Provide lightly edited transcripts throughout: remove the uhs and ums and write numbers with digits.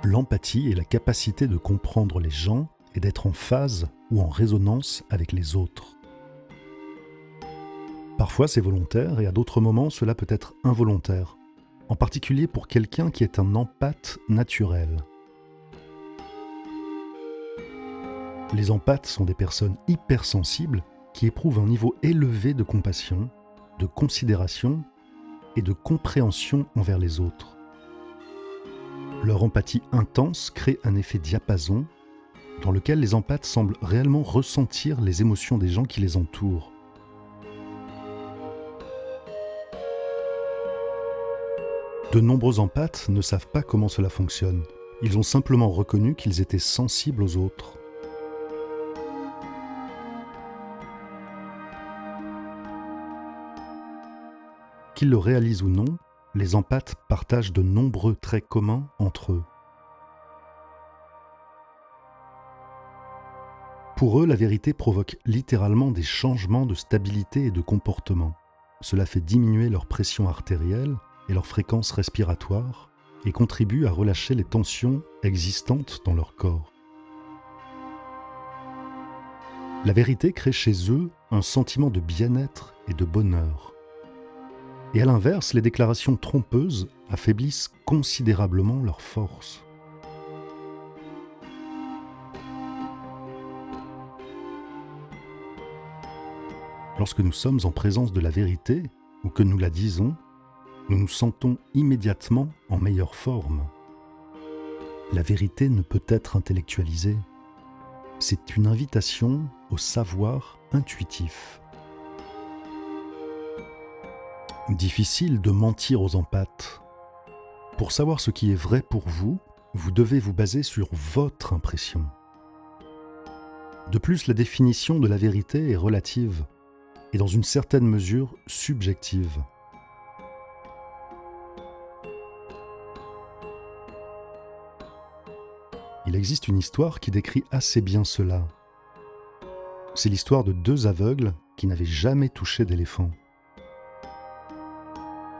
L'empathie est la capacité de comprendre les gens et d'être en phase ou en résonance avec les autres. Parfois c'est volontaire et à d'autres moments cela peut être involontaire, en particulier pour quelqu'un qui est un empathe naturel. Les empathes sont des personnes hypersensibles qui éprouvent un niveau élevé de compassion, de considération et de compréhension envers les autres. Leur empathie intense crée un effet diapason dans lequel les empathes semblent réellement ressentir les émotions des gens qui les entourent. De nombreux empathes ne savent pas comment cela fonctionne. Ils ont simplement reconnu qu'ils étaient sensibles aux autres. Qu'ils le réalisent ou non, les empathes partagent de nombreux traits communs entre eux. Pour eux, la vérité provoque littéralement des changements de stabilité et de comportement. Cela fait diminuer leur pression artérielle et leur fréquence respiratoire et contribue à relâcher les tensions existantes dans leur corps. La vérité crée chez eux un sentiment de bien-être et de bonheur. Et à l'inverse, les déclarations trompeuses affaiblissent considérablement leur force. Lorsque nous sommes en présence de la vérité, ou que nous la disons, nous nous sentons immédiatement en meilleure forme. La vérité ne peut être intellectualisée. C'est une invitation au savoir intuitif. Difficile de mentir aux empathes. Pour savoir ce qui est vrai pour vous, vous devez vous baser sur votre impression. De plus, la définition de la vérité est relative et dans une certaine mesure subjective. Il existe une histoire qui décrit assez bien cela. C'est l'histoire de deux aveugles qui n'avaient jamais touché d'éléphant.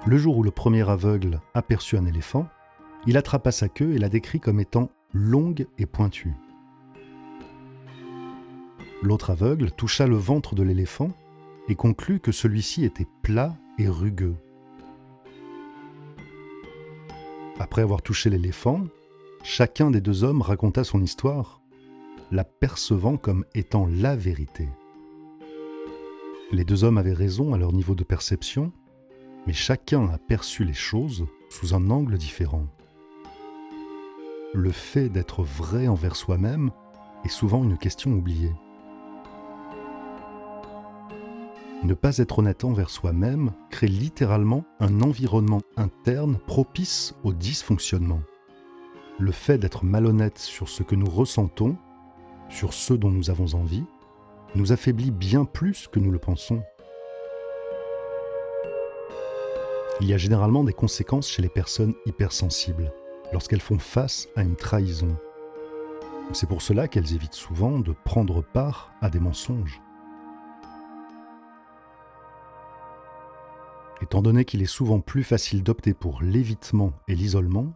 Le jour où le premier aveugle aperçut un éléphant, il attrapa sa queue et la décrit comme étant longue et pointue. L'autre aveugle toucha le ventre de l'éléphant et conclut que celui-ci était plat et rugueux. Après avoir touché l'éléphant, chacun des deux hommes raconta son histoire, la percevant comme étant la vérité. Les deux hommes avaient raison à leur niveau de perception, mais chacun a perçu les choses sous un angle différent. Le fait d'être vrai envers soi-même est souvent une question oubliée. Ne pas être honnête envers soi-même crée littéralement un environnement interne propice au dysfonctionnement. Le fait d'être malhonnête sur ce que nous ressentons, sur ce dont nous avons envie, nous affaiblit bien plus que nous le pensons. Il y a généralement des conséquences chez les personnes hypersensibles, lorsqu'elles font face à une trahison. C'est pour cela qu'elles évitent souvent de prendre part à des mensonges. Étant donné qu'il est souvent plus facile d'opter pour l'évitement et l'isolement,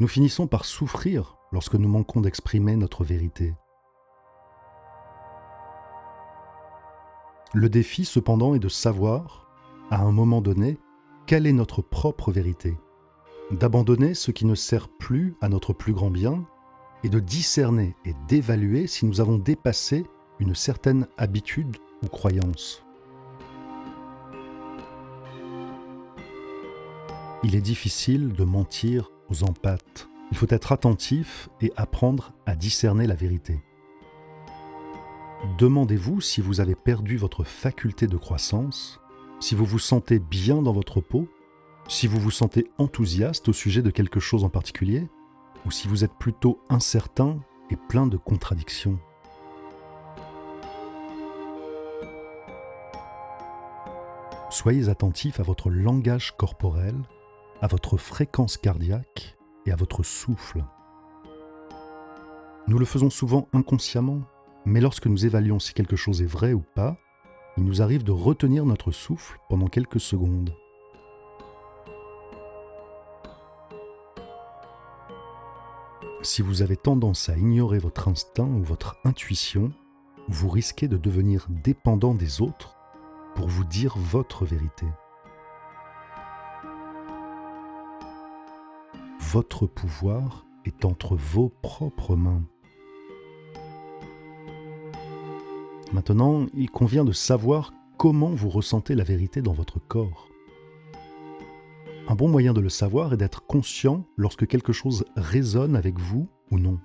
nous finissons par souffrir lorsque nous manquons d'exprimer notre vérité. Le défi cependant est de savoir, à un moment donné, quelle est notre propre vérité, d'abandonner ce qui ne sert plus à notre plus grand bien et de discerner et d'évaluer si nous avons dépassé une certaine habitude ou croyance. Il est difficile de mentir aux empathes. Il faut être attentif et apprendre à discerner la vérité. Demandez-vous si vous avez perdu votre faculté de croissance, si vous vous sentez bien dans votre peau, si vous vous sentez enthousiaste au sujet de quelque chose en particulier, ou si vous êtes plutôt incertain et plein de contradictions. Soyez attentif à votre langage corporel, à votre fréquence cardiaque et à votre souffle. Nous le faisons souvent inconsciemment, mais lorsque nous évaluons si quelque chose est vrai ou pas, il nous arrive de retenir notre souffle pendant quelques secondes. Si vous avez tendance à ignorer votre instinct ou votre intuition, vous risquez de devenir dépendant des autres pour vous dire votre vérité. Votre pouvoir est entre vos propres mains. Maintenant, il convient de savoir comment vous ressentez la vérité dans votre corps. Un bon moyen de le savoir est d'être conscient lorsque quelque chose résonne avec vous ou non.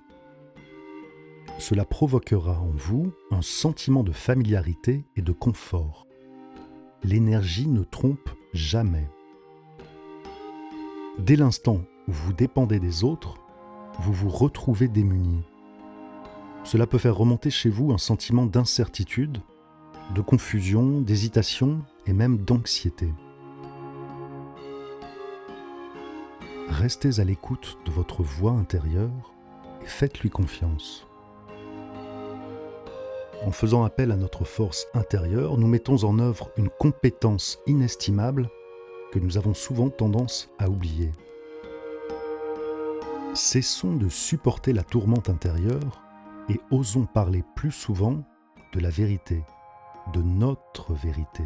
Cela provoquera en vous un sentiment de familiarité et de confort. L'énergie ne trompe jamais. Dès l'instant où vous dépendez des autres, vous vous retrouvez démuni. Cela peut faire remonter chez vous un sentiment d'incertitude, de confusion, d'hésitation et même d'anxiété. Restez à l'écoute de votre voix intérieure et faites-lui confiance. En faisant appel à notre force intérieure, nous mettons en œuvre une compétence inestimable que nous avons souvent tendance à oublier. Cessons de supporter la tourmente intérieure et osons parler plus souvent de la vérité, de notre vérité.